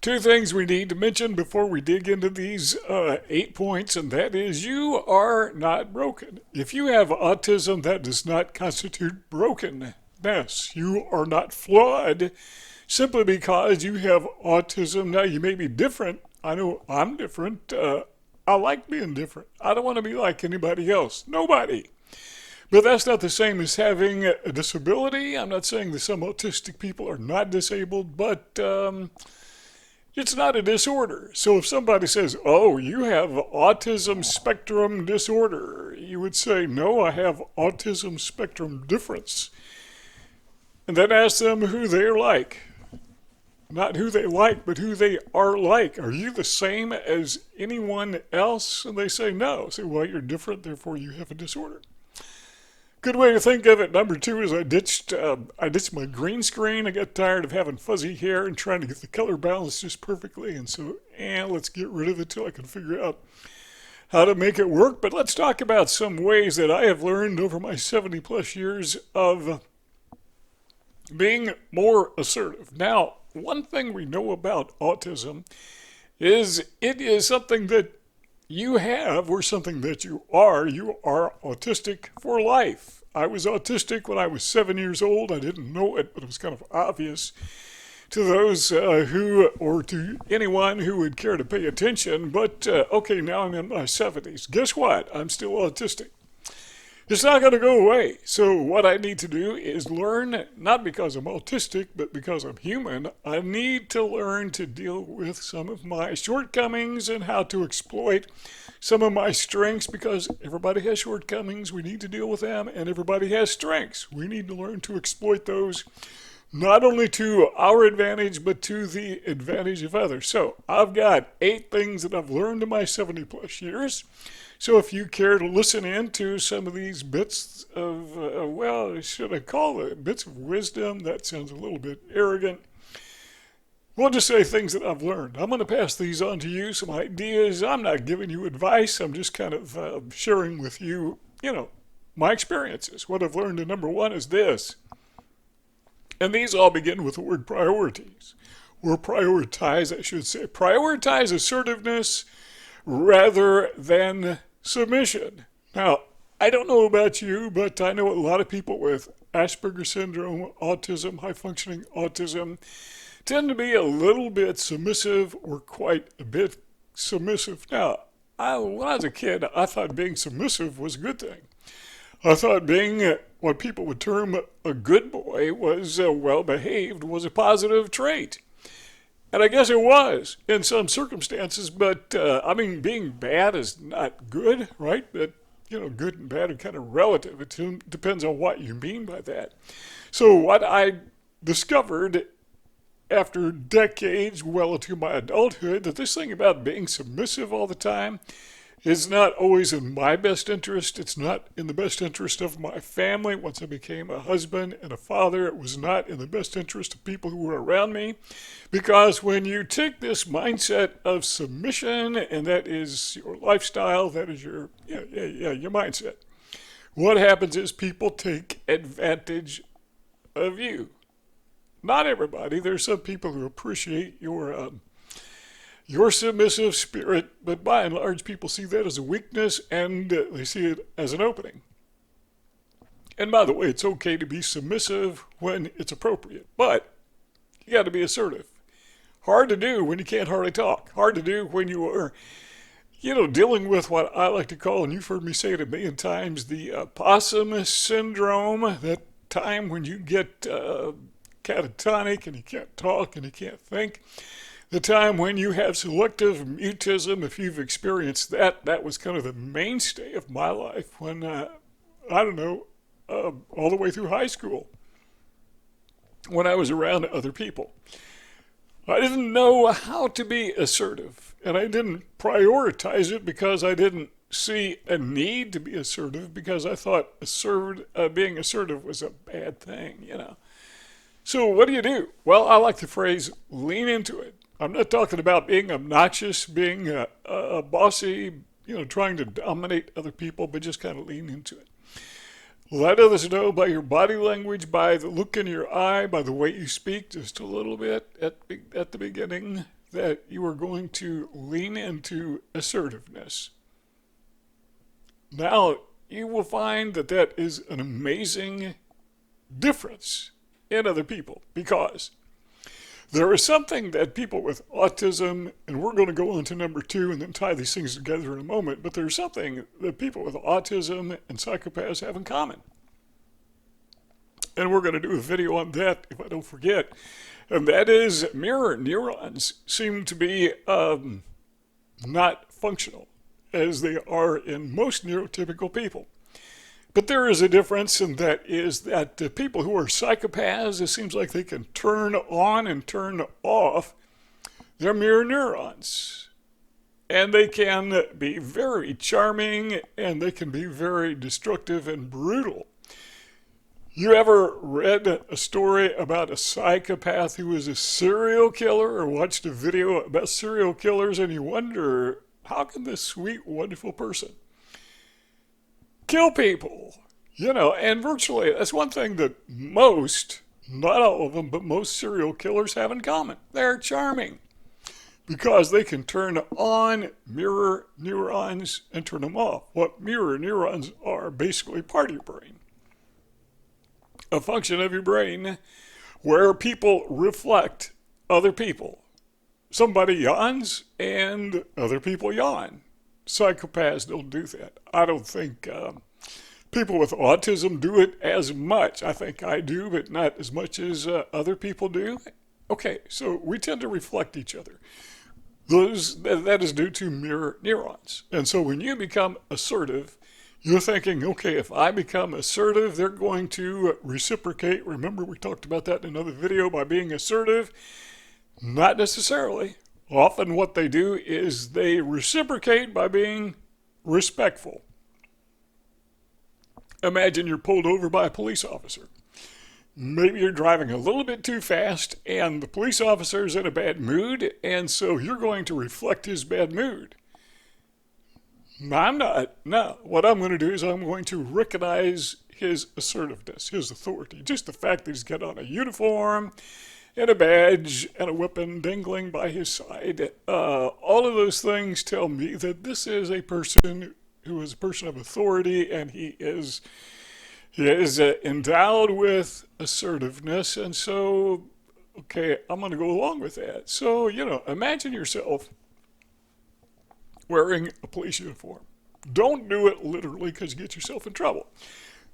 Two things we need to mention before we dig into these 8 points, and that is you are not broken. If you have autism, that does not constitute brokenness. You are not flawed simply because you have autism. Now, you may be different. I know I'm different. I like being different. I don't want to be like anybody else. Nobody. But that's not the same as having a disability. I'm not saying that some autistic people are not disabled, but it's not a disorder. So if somebody says, oh, you have autism spectrum disorder, you would say, no, I have autism spectrum difference. And then ask them who they're like. Not who they like, but who they are like. Are you the same as anyone else? And they say no. Say, well, you're different, therefore you have a disorder. Good way to think of it. Number two is I ditched my green screen. I got tired of having fuzzy hair and trying to get the color balance just perfectly. And so, let's get rid of it till I can figure out how to make it work. But let's talk about some ways that I have learned over my 70 plus years of being more assertive. Now, one thing we know about autism is it is something that you have or something that you are. You are autistic for life. I was autistic when I was 7 years old. I didn't know it, but it was kind of obvious to those or to anyone who would care to pay attention. But okay, now I'm in my 70s. Guess what? I'm still autistic. It's not going to go away. So what I need to do is learn, not because I'm autistic, but because I'm human. I need to learn to deal with some of my shortcomings and how to exploit some of my strengths, because everybody has shortcomings. We need to deal with them, and everybody has strengths. We need to learn to exploit those, not only to our advantage, but to the advantage of others. So I've got 8 things that I've learned in my 70 plus years. So if you care to listen in to some of these bits of, should I call it bits of wisdom? That sounds a little bit arrogant. We'll just say things that I've learned. I'm going to pass these on to you, some ideas. I'm not giving you advice. I'm just kind of sharing with you, my experiences. What I've learned, and number one is this. And these all begin with the word priorities. Or prioritize, I should say. Prioritize assertiveness rather than submission. Now, I don't know about you, but I know a lot of people with Asperger syndrome, autism, high-functioning autism, tend to be a little bit submissive or quite a bit submissive. Now, when I was a kid, I thought being submissive was a good thing. I thought being what people would term a good boy was well-behaved was a positive trait. And I guess it was in some circumstances, but being bad is not good, right? But, good and bad are kind of relative. It depends on what you mean by that. So what I discovered after decades, well into my adulthood, that this thing about being submissive all the time is not always in my best interest. It's not in the best interest of my family. Once I became a husband and a father, it was not in the best interest of people who were around me. Because when you take this mindset of submission, and that is your lifestyle, that is your mindset, what happens is people take advantage of you. Not everybody. There's some people who appreciate your submissive spirit, but by and large, people see that as a weakness, and they see it as an opening. And by the way, it's okay to be submissive when it's appropriate, but you got to be assertive. Hard to do when you can't hardly talk. Hard to do when you are, dealing with what I like to call, and you've heard me say it a million times, the possum syndrome, that time when you get catatonic and you can't talk and you can't think. The time when you have selective mutism, if you've experienced that, that was kind of the mainstay of my life when, all the way through high school, when I was around other people. I didn't know how to be assertive, and I didn't prioritize it because I didn't see a need to be assertive, because I thought being assertive was a bad thing, So what do? Well, I like the phrase, lean into it. I'm not talking about being obnoxious, being a bossy, trying to dominate other people, but just kind of lean into it. Let others know by your body language, by the look in your eye, by the way you speak, just a little bit at the beginning. that you are going to lean into assertiveness. Now, you will find that that is an amazing difference in other people because there is something that people with autism, and we're going to go on to number two and then tie these things together in a moment, but there's something that people with autism and psychopaths have in common. And we're going to do a video on that if I don't forget. And that is mirror neurons seem to be not functional as they are in most neurotypical people. But there is a difference, and that is that people who are psychopaths, it seems like they can turn on and turn off their mirror neurons. And they can be very charming, and they can be very destructive and brutal. You ever read a story about a psychopath who was a serial killer or watched a video about serial killers and you wonder, how can this sweet, wonderful person kill people? You know, and virtually that's one thing that most, not all of them, but most serial killers have in common. They're charming because they can turn on mirror neurons and turn them off. What mirror neurons are basically part of your brain. A function of your brain where people reflect other people. Somebody yawns and other people yawn. Psychopaths don't do that. I don't think people with autism do it as much. I think I do, but not as much as other people do. Okay, so we tend to reflect each other. That is due to mirror neurons. And so when you become assertive, you're thinking, okay, if I become assertive, they're going to reciprocate. Remember, we talked about that in another video by being assertive. Not necessarily. Often what they do is they reciprocate by being respectful. Imagine you're pulled over by a police officer. Maybe you're driving a little bit too fast and the police officer's in a bad mood, and so you're going to reflect his bad mood. I'm not. No, what I'm going to do is I'm going to recognize his assertiveness, his authority. Just the fact that he's got on a uniform and a badge and a weapon dangling by his side. All of those things tell me that this is a person who is a person of authority, and he is endowed with assertiveness. And so, okay, I'm going to go along with that. So, imagine yourself wearing a police uniform. Don't do it literally because you get yourself in trouble.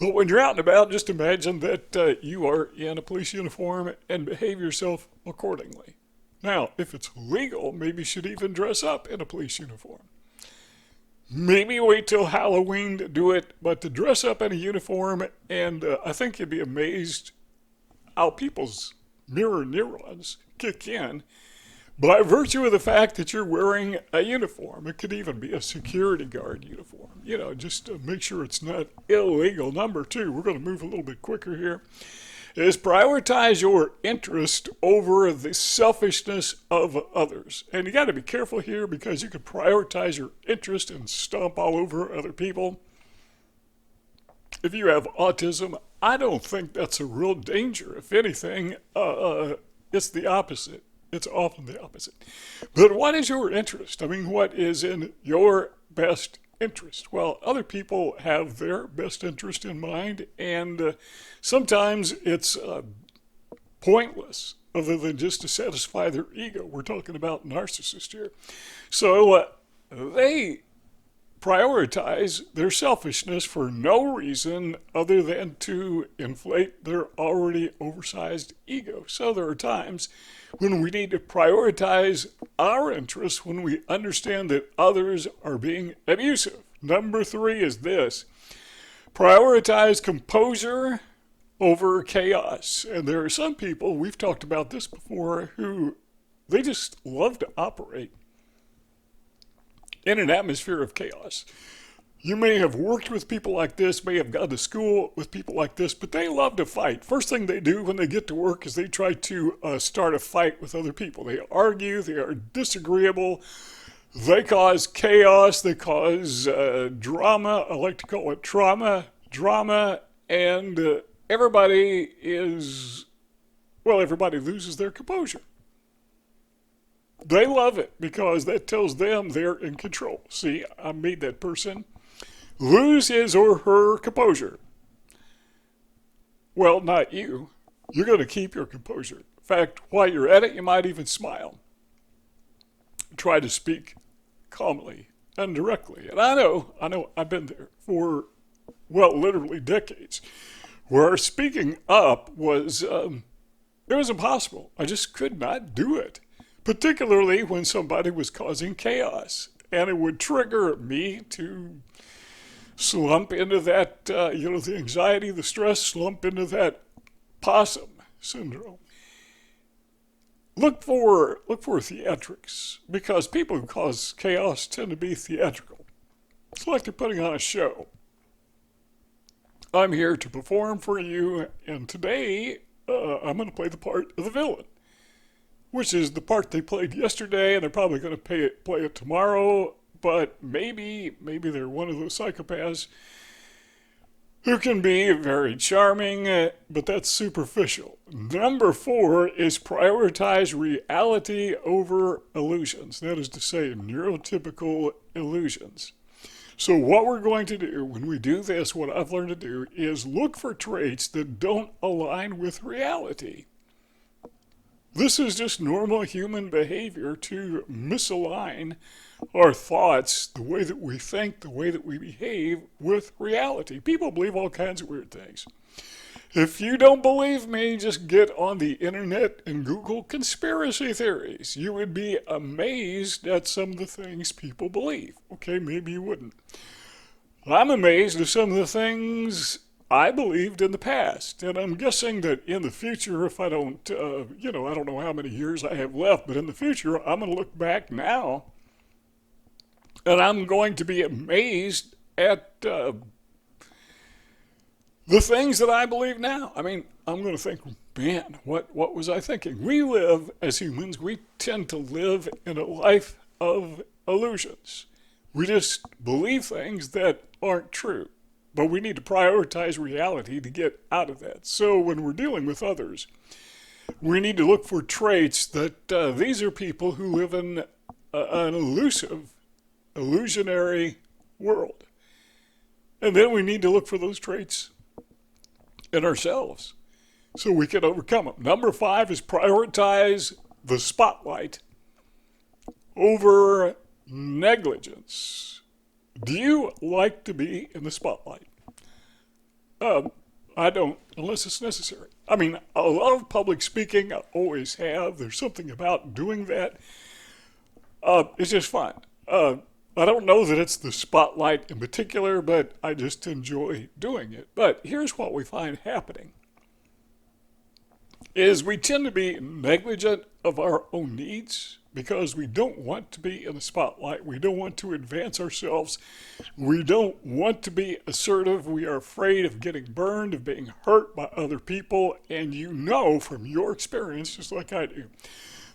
But when you're out and about, just imagine that you are in a police uniform and behave yourself accordingly. Now, if it's legal, maybe you should even dress up in a police uniform. Maybe wait till Halloween to do it, but to dress up in a uniform, and I think you'd be amazed how people's mirror neurons kick in by virtue of the fact that you're wearing a uniform. It could even be a security guard uniform, just to make sure it's not illegal. Number two, we're going to move a little bit quicker here, is prioritize your interest over the selfishness of others. And you got to be careful here because you could prioritize your interest and stomp all over other people. If you have autism, I don't think that's a real danger. If anything, it's the opposite. It's often the opposite. But what is your interest? I mean, what is in your best interest? Well, other people have their best interest in mind, and sometimes it's pointless other than just to satisfy their ego. We're talking about narcissists here. So they prioritize their selfishness for no reason other than to inflate their already oversized ego. So there are times when we need to prioritize our interests when we understand that others are being abusive. Number three is this: prioritize composure over chaos. And there are some people, we've talked about this before, who they just love to operate in an atmosphere of chaos. You may have worked with people like this, may have gone to school with people like this, but they love to fight. First thing they do when they get to work is they try to start a fight with other people. They argue, they are disagreeable, they cause chaos, they cause drama. I like to call it drama, and everybody loses their composure. They love it because that tells them they're in control. See, I made that person lose his or her composure. Well, not you. You're going to keep your composure. In fact, while you're at it, you might even smile. Try to speak calmly and directly. And I know, I've been there for, well, literally decades, where speaking up was, it was impossible. I just could not do it, particularly when somebody was causing chaos. And it would trigger me to slump into that, the anxiety, the stress, slump into that possum syndrome. Look for theatrics, because people who cause chaos tend to be theatrical. It's like they're putting on a show. I'm here to perform for you, and today I'm going to play the part of the villain, which is the part they played yesterday, and they're probably going to play it tomorrow. But maybe they're one of those psychopaths who can be very charming, but that's superficial. Number 4 is prioritize reality over illusions. That is to say, neurotypical illusions. So what we're going to do when we do this, what I've learned to do, is look for traits that don't align with reality. This is just normal human behavior to misalign our thoughts, the way that we think, the way that we behave with reality. People believe all kinds of weird things. If you don't believe me, just get on the internet and Google conspiracy theories. You would be amazed at some of the things people believe. Okay, maybe you wouldn't. I'm amazed at some of the things I believed in the past, and I'm guessing that in the future, if I don't, I don't know how many years I have left, but in the future, I'm going to look back now, and I'm going to be amazed at the things that I believe now. I mean, I'm going to think, man, what was I thinking? We live, as humans, we tend to live in a life of illusions. We just believe things that aren't true. But we need to prioritize reality to get out of that. So when we're dealing with others, we need to look for traits that these are people who live in an illusionary world. And then we need to look for those traits in ourselves so we can overcome them. Number 5 is prioritize the spotlight over negligence. Do you like to be in the spotlight? I don't, unless it's necessary. I mean, a lot of public speaking I always have. There's something about doing that. It's just fun. I don't know that it's the spotlight in particular, but I just enjoy doing it. But here's what we find happening. Is we tend to be negligent of our own needs because we don't want to be in the spotlight. We don't want to advance ourselves. We don't want to be assertive. We are afraid of getting burned, of being hurt by other people. And you know from your experience, just like I do,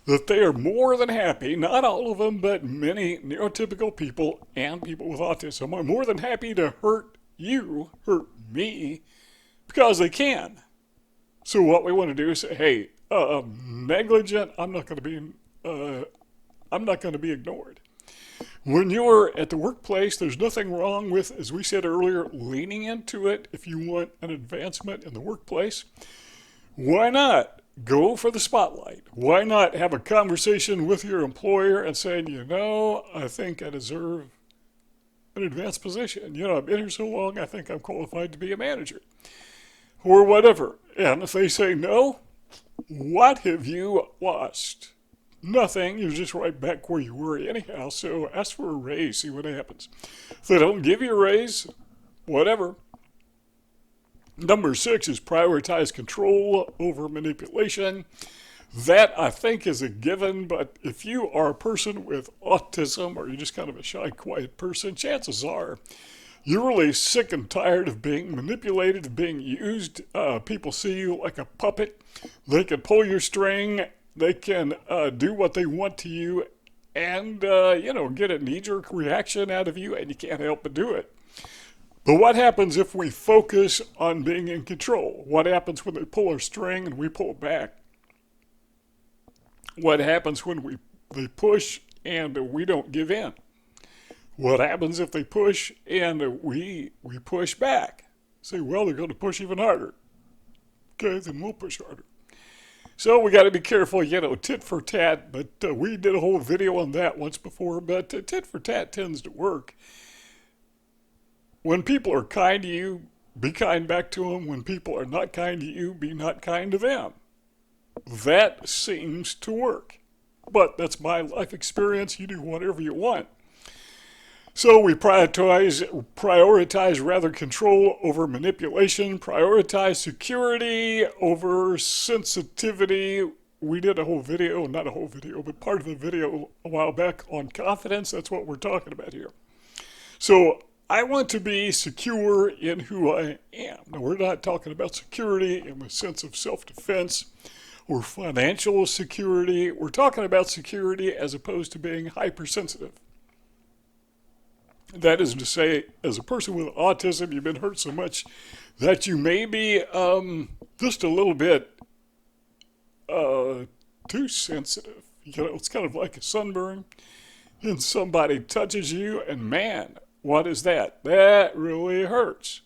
that they are more than happy, not all of them, but many neurotypical people and people with autism are more than happy to hurt you, hurt me, because they can. So what we want to do is say, hey, negligent, I'm not going to be ignored. When you're at the workplace, there's nothing wrong with, as we said earlier, leaning into it if you want an advancement in the workplace. Why not go for the spotlight? Why not have a conversation with your employer and saying, I think I deserve an advanced position. I've been here so long, I think I'm qualified to be a manager. Or whatever. And if they say no, what have you lost? Nothing. You're just right back where you were anyhow. So ask for a raise, see what happens. If they don't give you a raise, whatever. Number 6 is prioritize control over manipulation. That, I think, is a given, but if you are a person with autism or you're just kind of a shy, quiet person, chances are you're really sick and tired of being manipulated, of being used. People see you like a puppet. They can pull your string. They can do what they want to you and, get a knee-jerk reaction out of you, and you can't help but do it. But what happens if we focus on being in control? What happens when they pull our string and we pull back? What happens when we they push and we don't give in? What happens if they push and we push back? Say, well, they're going to push even harder. Okay, then we'll push harder. So we got to be careful, tit for tat, but we did a whole video on that once before, but tit for tat tends to work. When people are kind to you, be kind back to them. When people are not kind to you, be not kind to them. That seems to work. But that's my life experience. You do whatever you want. So we prioritize control over manipulation, prioritize security over sensitivity. We did a whole video, not a whole video, but part of the video a while back on confidence. That's what we're talking about here. So I want to be secure in who I am. Now, we're not talking about security in the sense of self-defense or financial security. We're talking about security as opposed to being hypersensitive. That is to say, as a person with autism, you've been hurt so much that you may be just a little bit too sensitive. It's kind of like a sunburn, and somebody touches you, and man, what is that? That really hurts.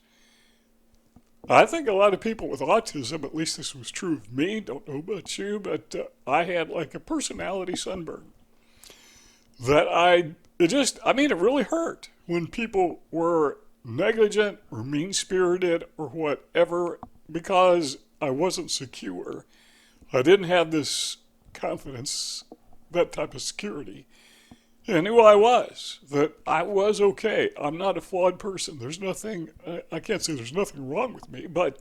I think a lot of people with autism, at least this was true of me, don't know about you, but I had like a personality sunburn. It really hurt when people were negligent or mean-spirited or whatever because I wasn't secure. I didn't have this confidence, that type of security. And who I was, that I was okay. I'm not a flawed person. I can't say there's nothing wrong with me, but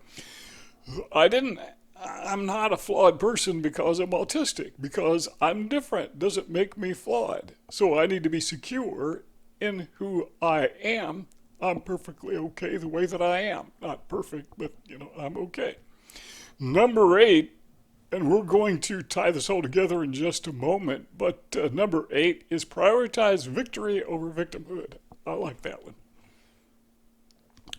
I'm not a flawed person because I'm autistic, because I'm different. Doesn't make me flawed. So I need to be secure in who I am. I'm perfectly okay the way that I am. Not perfect, but I'm okay. Number 8, and we're going to tie this all together in just a moment, but number 8 is prioritize victory over victimhood. I like that one.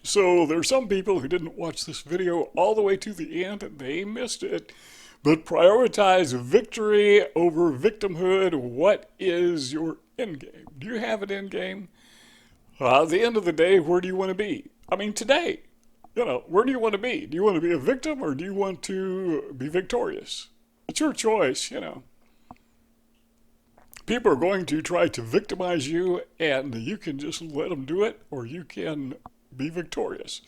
So there are some people who didn't watch this video all the way to the end and they missed it. But prioritize victory over victimhood. What is your end game? Do you have an end game? At the end of the day, where do you want to be? Today, where do you want to be? Do you want to be a victim or do you want to be victorious? It's your choice, People are going to try to victimize you and you can just let them do it, or you can be victorious.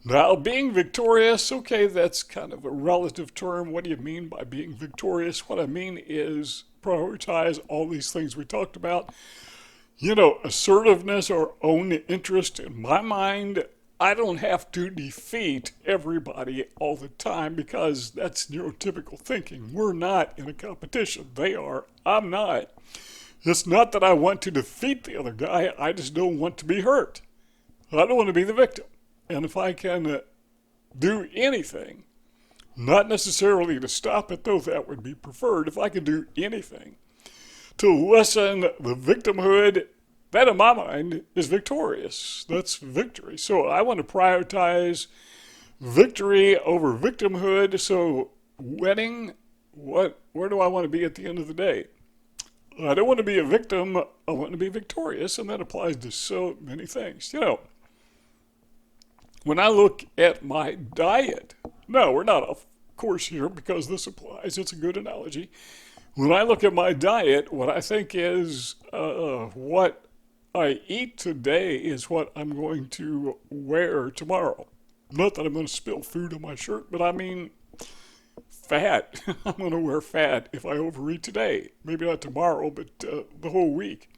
Now, being victorious, okay, that's kind of a relative term. What do you mean by being victorious? What I mean is prioritize all these things we talked about. Assertiveness or own interest. In my mind, I don't have to defeat everybody all the time because that's neurotypical thinking. We're not in a competition. They are. I'm not. It's not that I want to defeat the other guy. I just don't want to be hurt. I don't want to be the victim. And if I can do anything, not necessarily to stop it, though that would be preferred, if I can do anything to lessen the victimhood, that in my mind is victorious. That's victory. So I want to prioritize victory over victimhood. So winning, where do I want to be at the end of the day? I don't want to be a victim. I want to be victorious, and that applies to so many things. When I look at my diet, no, we're not off course here because this applies. It's a good analogy. When I look at my diet, what I think is what I eat today is what I'm going to wear tomorrow. Not that I'm going to spill food on my shirt, but I mean fat. I'm going to wear fat if I overeat today. Maybe not tomorrow, but the whole week.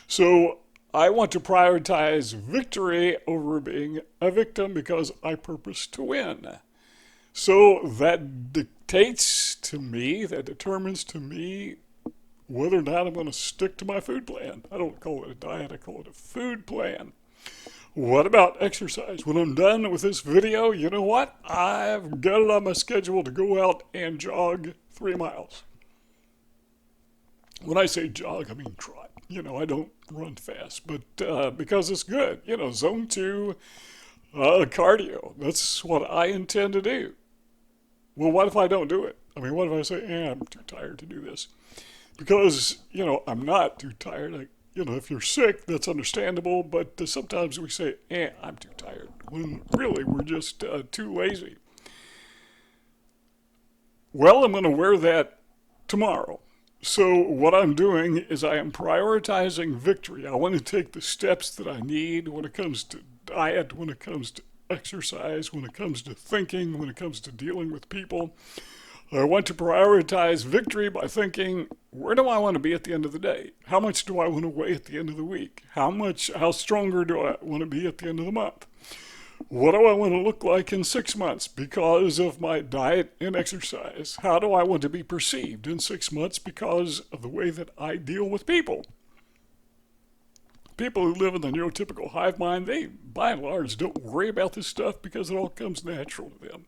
So I want to prioritize victory over being a victim because I purpose to win. So that determines to me whether or not I'm going to stick to my food plan. I don't call it a diet, I call it a food plan. What about exercise? When I'm done with this video, you know what? I've got it on my schedule to go out and jog 3 miles. When I say jog, I mean trot. I don't run fast, but because it's good. Zone 2 cardio. That's what I intend to do. Well, what if I don't do it? What if I say, I'm too tired to do this? because, I'm not too tired. If you're sick, that's understandable, but sometimes we say, I'm too tired, when really we're just too lazy. Well, I'm going to wear that tomorrow. So, what I'm doing is I am prioritizing victory. I want to take the steps that I need when it comes to diet, when it comes to exercise, when it comes to thinking, when it comes to dealing with people. I want to prioritize victory by thinking, where do I want to be at the end of the day? How much do I want to weigh at the end of the week? How stronger do I want to be at the end of the month? What do I want to look like in 6 months because of my diet and exercise? How do I want to be perceived in 6 months because of the way that I deal with people? People who live in the neurotypical hive mind, they, by and large, don't worry about this stuff because it all comes natural to them.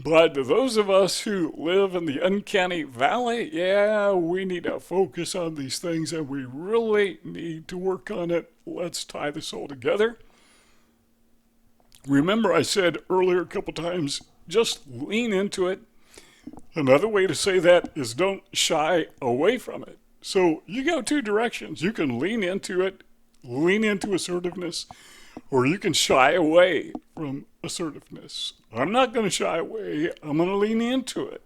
But those of us who live in the uncanny valley, yeah, we need to focus on these things and we really need to work on it. Let's tie this all together. Remember, I said earlier a couple times, just lean into it. Another way to say that is don't shy away from it. So you go two directions. You can lean into it, lean into assertiveness, or you can shy away from assertiveness. I'm not going to shy away. I'm going to lean into it.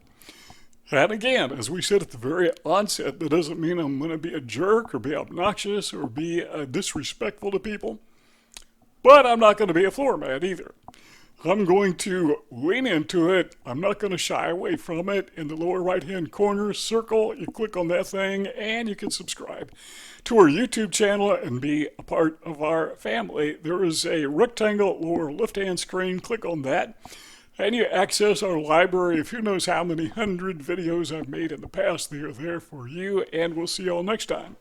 And again, as we said at the very onset, that doesn't mean I'm going to be a jerk or be obnoxious or be disrespectful to people. But I'm not going to be a floor mat either. I'm going to lean into it. I'm not going to shy away from it. In the lower right-hand corner, circle, you click on that thing, and you can subscribe to our YouTube channel and be a part of our family. There is a rectangle lower left-hand screen. Click on that, and you access our library of who knows how many hundred videos I've made in the past. They are there for you, and we'll see you all next time.